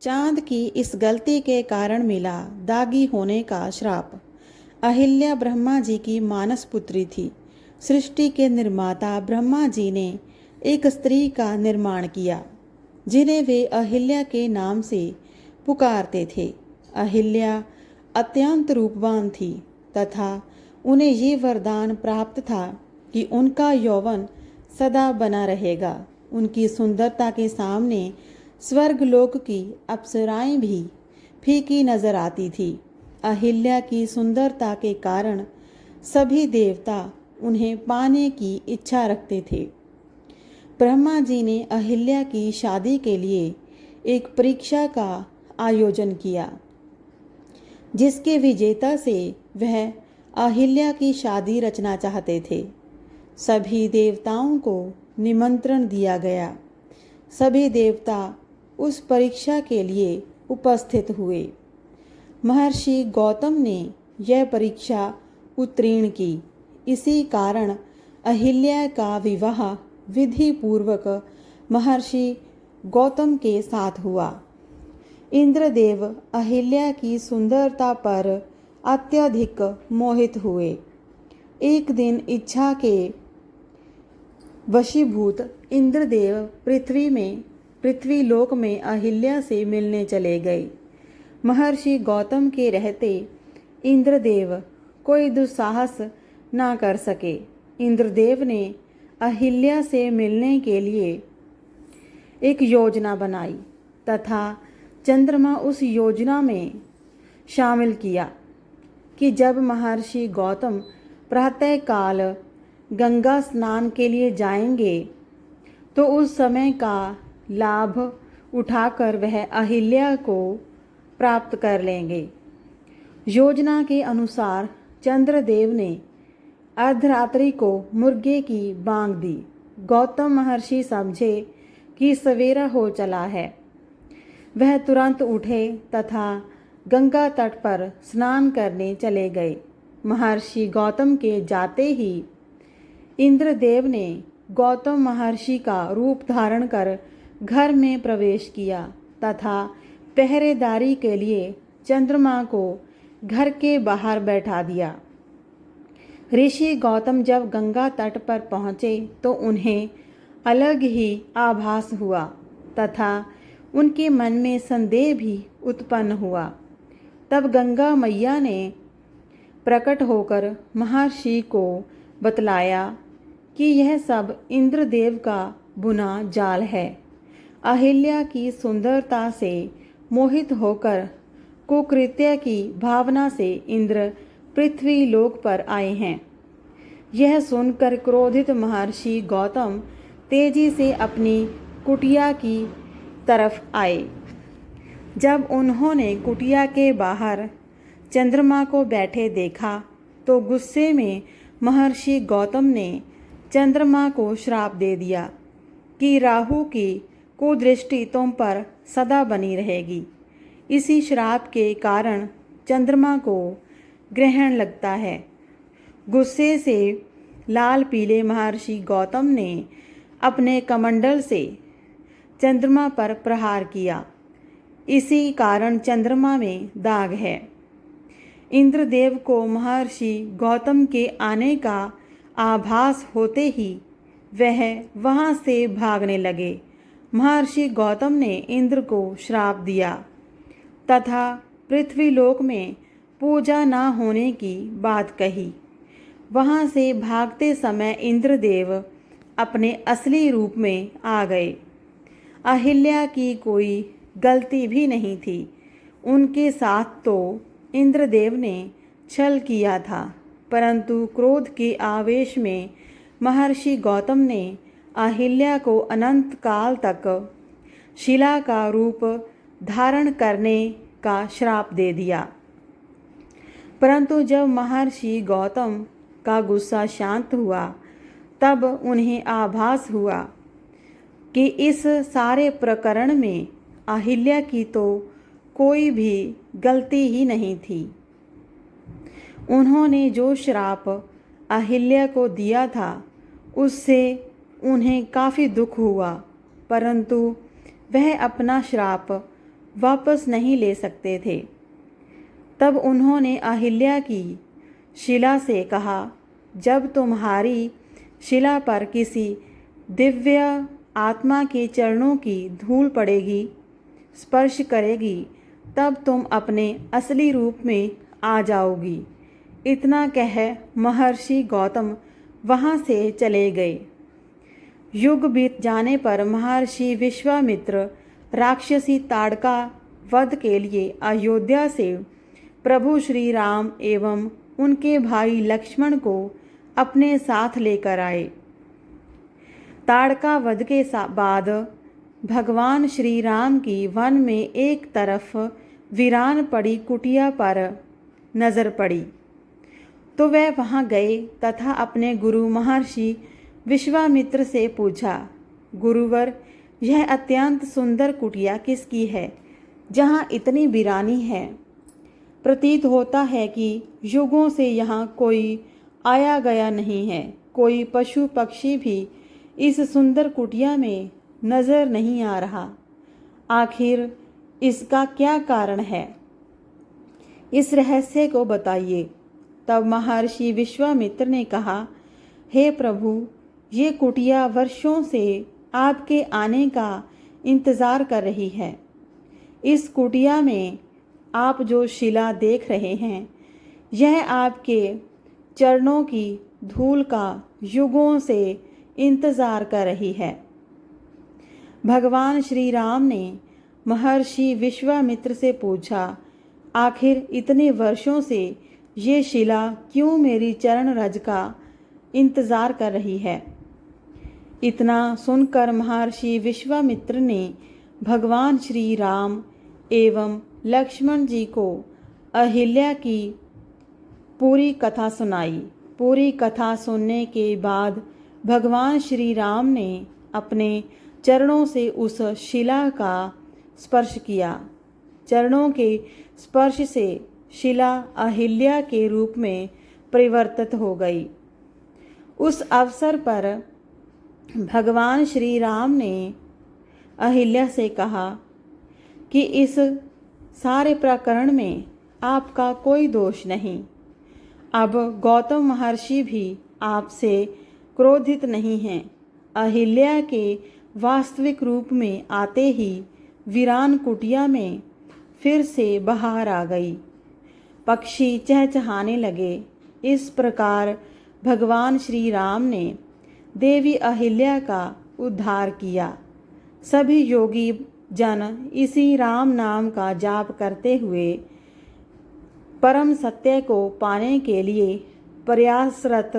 चांद की इस गलती के कारण मिला दागी होने का श्राप। अहिल्या ब्रह्मा जी की मानस पुत्री थी। सृष्टि के निर्माता ब्रह्मा जी ने एक स्त्री का निर्माण किया जिन्हें वे अहिल्या के नाम से पुकारते थे। अहिल्या अत्यंत रूपवान थी तथा उन्हें ये वरदान प्राप्त था कि उनका यौवन सदा बना रहेगा। उनकी सुंदरता के सामने स्वर्गलोक की अप्सराएं भी फीकी नजर आती थी। अहिल्या की सुंदरता के कारण सभी देवता उन्हें पाने की इच्छा रखते थे। ब्रह्मा जी ने अहिल्या की शादी के लिए एक परीक्षा का आयोजन किया जिसके विजेता से वह अहिल्या की शादी रचना चाहते थे। सभी देवताओं को निमंत्रण दिया गया। सभी देवता उस परीक्षा के लिए उपस्थित हुए। महर्षि गौतम ने यह परीक्षा उत्तीर्ण की। इसी कारण अहिल्या का विवाह विधि पूर्वक महर्षि गौतम के साथ हुआ। इंद्रदेव अहिल्या की सुंदरता पर अत्यधिक मोहित हुए। एक दिन इच्छा के वशीभूत इंद्रदेव पृथ्वी लोक में अहिल्या से मिलने चले गए। महर्षि गौतम के रहते इंद्रदेव कोई दुस्साहस ना कर सके। इंद्रदेव ने अहिल्या से मिलने के लिए एक योजना बनाई तथा चंद्रमा उस योजना में शामिल किया कि जब महर्षि गौतम प्रातःकाल गंगा स्नान के लिए जाएंगे तो उस समय का लाभ उठाकर वह अहिल्या को प्राप्त कर लेंगे। योजना के अनुसार चंद्रदेव ने अर्धरात्रि को मुर्गे की बांग दी। गौतम महर्षि समझे कि सवेरा हो चला है। वह तुरंत उठे तथा गंगा तट पर स्नान करने चले गए। महर्षि गौतम के जाते ही इंद्रदेव ने गौतम महर्षि का रूप धारण कर घर में प्रवेश किया तथा पहरेदारी के लिए चंद्रमा को घर के बाहर बैठा दिया। ऋषि गौतम जब गंगा तट पर पहुँचे तो उन्हें अलग ही आभास हुआ तथा उनके मन में संदेह भी उत्पन्न हुआ। तब गंगा मैया ने प्रकट होकर महर्षि को बतलाया कि यह सब इंद्रदेव का बुना जाल है। अहिल्या की सुंदरता से मोहित होकर कुकृत्य की भावना से इंद्र पृथ्वी लोक पर आए हैं। यह सुनकर क्रोधित महर्षि गौतम तेजी से अपनी कुटिया की तरफ आए। जब उन्होंने कुटिया के बाहर चंद्रमा को बैठे देखा तो गुस्से में महर्षि गौतम ने चंद्रमा को श्राप दे दिया कि राहु की कुदृष्टि तुम पर सदा बनी रहेगी। इसी श्राप के कारण चंद्रमा को ग्रहण लगता है। गुस्से से लाल पीले महर्षि गौतम ने अपने कमंडल से चंद्रमा पर प्रहार किया। इसी कारण चंद्रमा में दाग है। इंद्रदेव को महर्षि गौतम के आने का आभास होते ही वह वहाँ से भागने लगे। महर्षि गौतम ने इंद्र को श्राप दिया तथा पृथ्वीलोक में पूजा न होने की बात कही। वहाँ से भागते समय इंद्रदेव अपने असली रूप में आ गए। अहिल्या की कोई गलती भी नहीं थी। उनके साथ तो इंद्रदेव ने छल किया था, परंतु क्रोध के आवेश में महर्षि गौतम ने अहिल्या को अनंत काल तक शिला का रूप धारण करने का श्राप दे दिया। परंतु जब महर्षि गौतम का गुस्सा शांत हुआ तब उन्हें आभास हुआ कि इस सारे प्रकरण में अहिल्या की तो कोई भी गलती ही नहीं थी। उन्होंने जो श्राप अहिल्या को दिया था उससे उन्हें काफ़ी दुख हुआ, परंतु वह अपना श्राप वापस नहीं ले सकते थे। तब उन्होंने अहिल्या की शिला से कहा, जब तुम्हारी शिला पर किसी दिव्य आत्मा के चरणों की धूल पड़ेगी, स्पर्श करेगी, तब तुम अपने असली रूप में आ जाओगी। इतना कह महर्षि गौतम वहाँ से चले गए। युग बीत जाने पर महर्षि विश्वामित्र राक्षसी ताड़का वध के लिए अयोध्या से प्रभु श्री राम एवं उनके भाई लक्ष्मण को अपने साथ लेकर आए। ताड़का वध के बाद भगवान श्री राम की वन में एक तरफ वीरान पड़ी कुटिया पर नजर पड़ी, तो वह वहां गए तथा अपने गुरु महर्षि विश्वामित्र से पूछा, गुरुवर, यह अत्यंत सुंदर कुटिया किसकी है, जहाँ इतनी वीरानी है? प्रतीत होता है कि युगों से यहाँ कोई आया गया नहीं है। कोई पशु पक्षी भी इस सुंदर कुटिया में नजर नहीं आ रहा। आखिर इसका क्या कारण है? इस रहस्य को बताइए। तब महर्षि विश्वामित्र ने कहा, हे प्रभु, ये कुटिया वर्षों से आपके आने का इंतजार कर रही है। इस कुटिया में आप जो शिला देख रहे हैं, यह आपके चरणों की धूल का युगों से इंतजार कर रही है। भगवान श्री राम ने महर्षि विश्वामित्र से पूछा, आखिर इतने वर्षों से ये शिला क्यों मेरी चरण रज का इंतजार कर रही है? इतना सुनकर महर्षि विश्वामित्र ने भगवान श्री राम एवं लक्ष्मण जी को अहिल्या की पूरी कथा सुनाई। पूरी कथा सुनने के बाद भगवान श्री राम ने अपने चरणों से उस शिला का स्पर्श किया। चरणों के स्पर्श से शिला अहिल्या के रूप में परिवर्तित हो गई। उस अवसर पर भगवान श्री राम ने अहिल्या से कहा कि इस सारे प्रकरण में आपका कोई दोष नहीं। अब गौतम महर्षि भी आपसे क्रोधित नहीं हैं। अहिल्या के वास्तविक रूप में आते ही वीरान कुटिया में फिर से बहार आ गई। पक्षी चहचहाने लगे। इस प्रकार भगवान श्री राम ने देवी अहिल्या का उद्धार किया। सभी योगी जन इसी राम नाम का जाप करते हुए परम सत्य को पाने के लिए प्रयासरत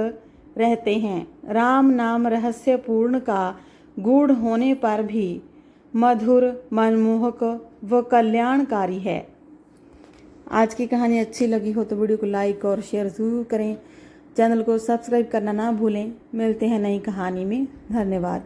रहते हैं। राम नाम रहस्यपूर्ण का गूढ़ होने पर भी मधुर, मनमोहक व कल्याणकारी है। आज की कहानी अच्छी लगी हो तो वीडियो को लाइक और शेयर ज़रूर करें। चैनल को सब्सक्राइब करना ना भूलें। मिलते हैं नई कहानी में। धन्यवाद।